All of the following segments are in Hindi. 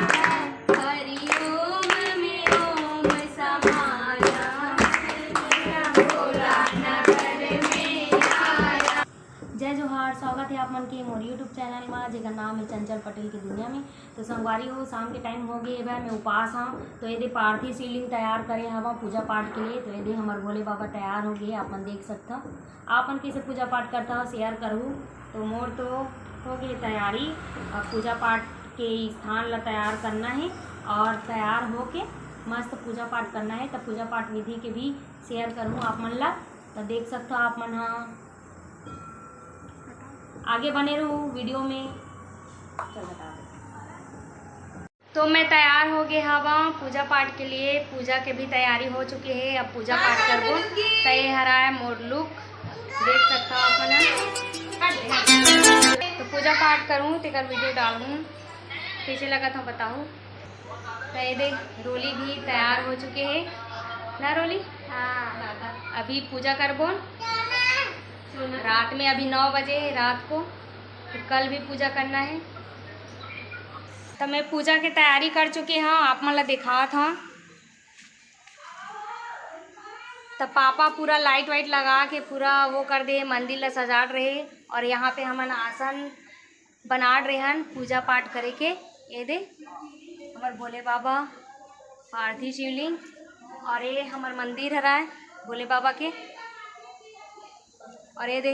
जय जोहार, स्वागत है आप मन के मोर यूट्यूब चैनल में जेकर नाम है चंचल पटेल की दुनिया में। तो संगवारी हो शाम के टाइम हो गए है, मैं उपास हाँ। तो यदि पार्थिव शिवलिंग तैयार करे हवा पूजा पाठ के लिए। तो यदि हमारे भोले बाबा तैयार हो गए, अपन देख सकता आपन कैसे पूजा पाठ करता हो शेयर करूँ। तो मोर तो हो गई तैयारी, अब पूजा पाठ के स्थान ला तैयार करना है और तैयार हो के मस्त पूजा पाठ करना है। तो पूजा पाठ विधि के भी शेयर करूँ आप मन ला। तो देख सकते हो आप मन हाँ, आगे बने रहूँ वीडियो में। चल बता दे। तो मैं तैयार हो गए हवा पूजा पाठ के लिए। पूजा के भी तैयारी हो चुकी है, अब पूजा पाठ करबो। तय हरा है मोर लुक, देख सकता हो अपन। तो पूजा पाठ करूँ तेकर वीडियो डालूँ, कैसे लगा था बताऊँ। तो देख रोली भी तैयार हो चुके हैं ना रोली। हाँ, अभी पूजा करबो रात में, अभी 9 बजे रात को। तो कल भी पूजा करना है। तो मैं पूजा की तैयारी कर चुकी हूँ, आप मतलब दिखा था। तो पापा पूरा लाइट वाइट लगा के पूरा वो कर दे, मंदिर ला सजा रहे। और यहाँ पे हमन आसन बना रहे हैं पूजा पाठ करे के। ये दे हमारे भोले बाबा पार्थिव शिवलिंग, और ये हमारे मंदिर हरा है भोले बाबा के। और ये दे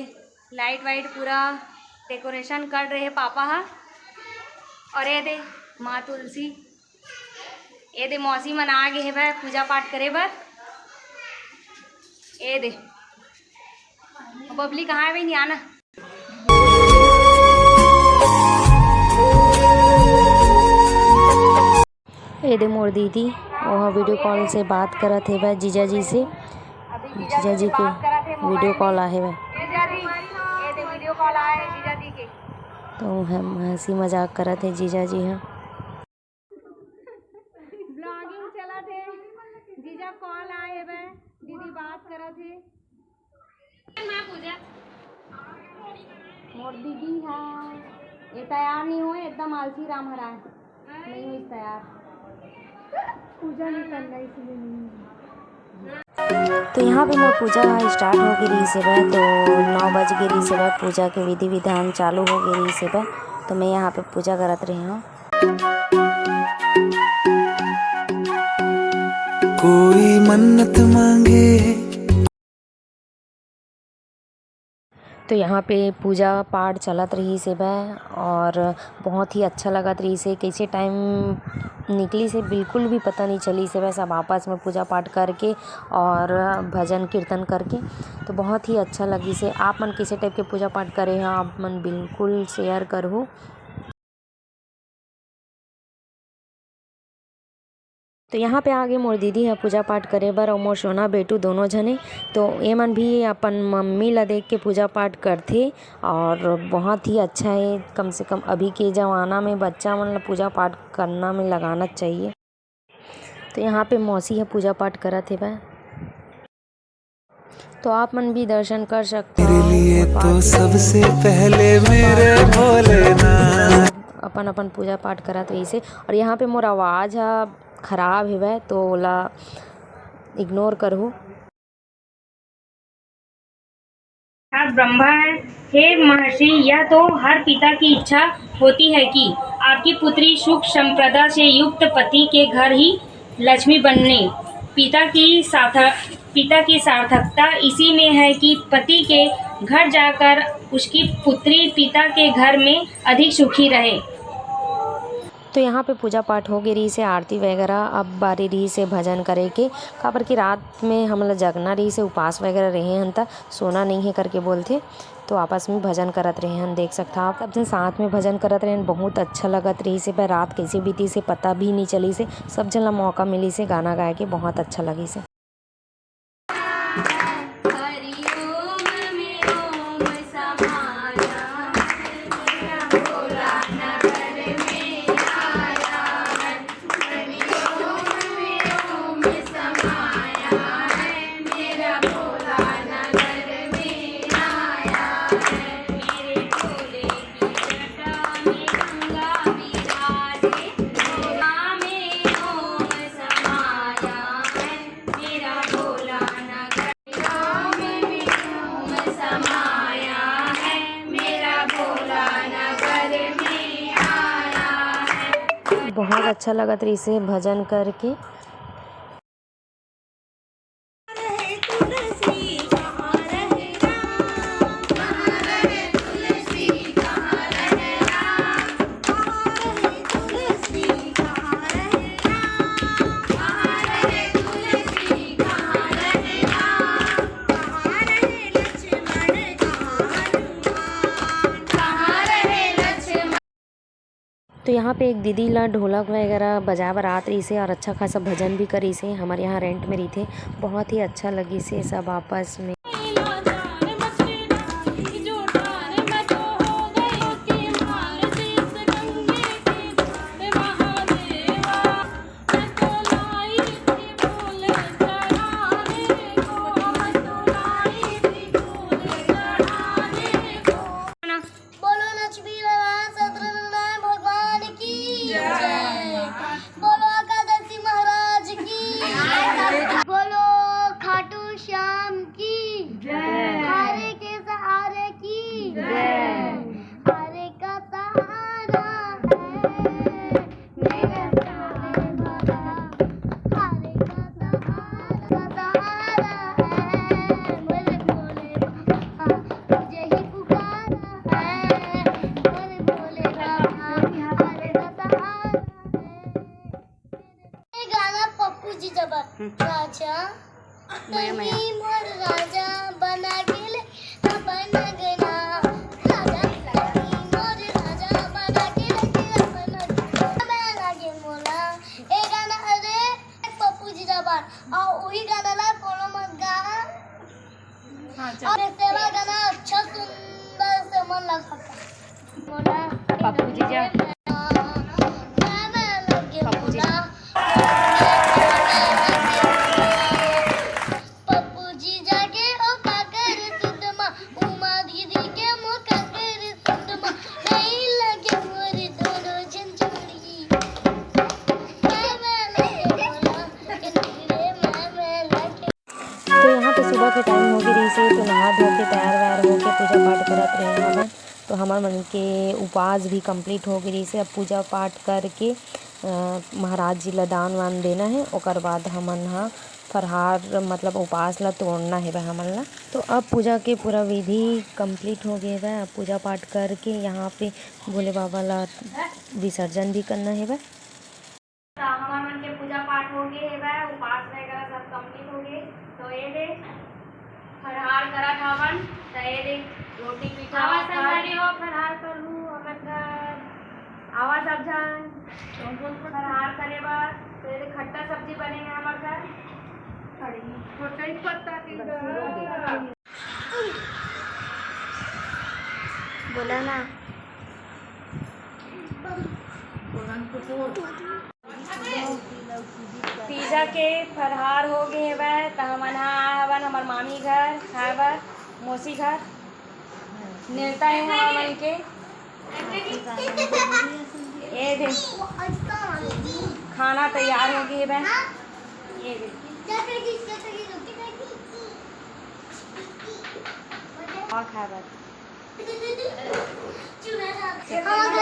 लाइट वाइट पूरा डेकोरेशन कर रहे हैं पापा हा। और ये दे माँ तुलसी, ये दे मौसी मन आ गए है भाई पूजा पाठ करे बर। ये दे बबली कहाँ है भाई, नहीं आना। ये दे मोर दीदी वहाँ वीडियो कॉल से बात करत है भाई जीजा जी से। जीजा जी के वीडियो कॉल आए भाई, वीडियो कॉल आए हैं जीजा जी के। तो हम हंसी मजाक करत है जीजा जी हैं। ब्लॉगिंग चला थे, जीजा कॉल आए है, दीदी बात करत है। मोर दीदी हाँ, ये तैयार नहीं हुए, एकदम आलसी राम हरा नहीं हुई तैयार। पूजा नहीं करना इसलिए नहीं। तो यहाँ पे मोर पूजा स्टार्ट हो गई रही से भाई। तो 9 बज गई रही से भाई, पूजा के विधि विधान चालू हो गई रही से भाई। तो मैं यहाँ पे पूजा करत रही हूँ। कोई मन्नत मांगे। तो यहाँ पे पूजा पाठ चलत रही से भाई, और बहुत ही अच्छा लगत रही से। कैसे टाइम निकली से बिल्कुल भी पता नहीं चली से भाई, सब आपस में पूजा पाठ करके और भजन कीर्तन करके। तो बहुत ही अच्छा लगी से। आप मन कैसे टाइप के पूजा पाठ करे हैं आप मन बिल्कुल शेयर करो। तो यहाँ पे आगे मोर दीदी है पूजा पाठ करे बर, और मोर सोना बेटू दोनों जने। तो ये मन भी अपन मम्मी ला देख के पूजा पाठ करते, और बहुत ही अच्छा है। कम से कम अभी के ज़माना में बच्चा मन ला पूजा पाठ करना में लगाना चाहिए। तो यहाँ पे मौसी है पूजा पाठ करत है भाई, तो आप मन भी दर्शन कर सकते हो। मेरे लिए तो सबसे पहले मेरे भोलेनाथ अपन अपन पूजा पाठ करत रही से। और यहाँ पे मोर आवाज़ है खराब है वह, तो ओला इग्नोर करो। ब्रह्मा है, हे महर्षि, यह तो हर पिता की इच्छा होती है कि आपकी पुत्री सुख संपदा से युक्त पति के घर ही लक्ष्मी बनने। पिता की सार्थकता इसी में है कि पति के घर जाकर उसकी पुत्री पिता के घर में अधिक सुखी रहे। तो यहाँ पे पूजा पाठ हो गई रही से, आरती वगैरह। अब बारी रही से भजन करे के, काबर की रात में हम लोग जगना रही से, उपास वगैरह रहे हैं त सोना नहीं है करके बोलते। तो आपस में भजन करत रहे हैं, देख सकता आप सब जन साथ में भजन करत रहे हैं। बहुत अच्छा लगत रही से, रात कैसे बीती से पता भी नहीं चली से। सब जन ला मौका मिली से गाना गाए के, बहुत अच्छा लगी से। बहुत अच्छा लगा रही से भजन करके। तो यहाँ पे एक दीदी ला ढोलक वगैरह बजा बरात रही से और अच्छा खासा भजन भी करी से। हमारे यहाँ रेंट में रही थे, बहुत ही अच्छा लगी से सब आपस में। राजा मोर राजा बना गेले अपन गना राजा मोर राजा बना गेले अपन मैं लागे मोला ए गाना अरे पप्पू जी जबान और वही गाना ला कोनो मत गा। और सेवा गाना अच्छा सुंदर से मन लगा मोला पप्पू जी जा सुबह के टाइम हो गई से तो नहा धो के तैयार वैयार हो के पूजा पाठ करत रहे हमें। तो हमार मन के उपवास भी कंप्लीट हो गई से। अब पूजा पाठ करके महाराज जी ला दान वान देना है, ओकर बाद हमन हा फरहार मतलब उपवास ला तोड़ना है भाई हमन ला। तो अब पूजा के पूरा विधि कंप्लीट हो गया है। अब पूजा पाठ करके यहाँ पे भोले बाबा ला विसर्जन भी करना है भाई। हमार मन के पूजा पाठ हो गए है, उपवास वगैरह सब कंप्लीट हो गए। तो ये दे फरहार करा खावन तो ये दे रोटी पीठा आवा सब रेडी हो फरहार कर लू हमन घर आवा सब जन फरहार करे बार। तो ये खट्टा सब्जी बनेगा हमार घर खड़ी पत्ता की बोला ना पिज़्ज़ा के फरहार हो गए है। तो हमन हवन हमार मामी घर खाए बर मौसी घर नेता है हमन के ये दे खाना तैयार हो गए है। ये दे और खाए बर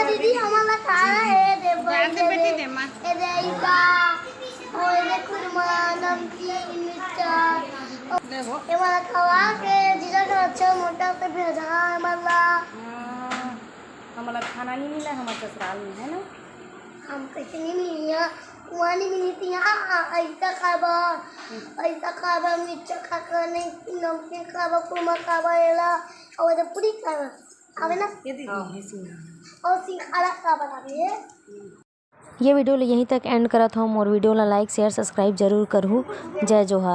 दीदी हमारा खाना है दे बेटी दे मां ए दे इका और ये खुरमा नमकीन मिर्चा देखो ये वाला खवा के जीजा का अच्छा मोटा से भेजा हमारा खाना नहीं मिला हमारे ससुराल में है ना। हम कैसे नहीं मिली वहाँ नहीं मिली थी यहाँ ऐसा खाबा मिर्चा खा नहीं नमकीन खाबा खुरमा खाबा एला और पूरी खाबा आवे ना और सिंघाड़ा खाबा आवे। ये वीडियो यहीं तक एंड करत हूँ। और वीडियो ला लाइक शेयर सब्सक्राइब जरूर करूँ। जय जोहार।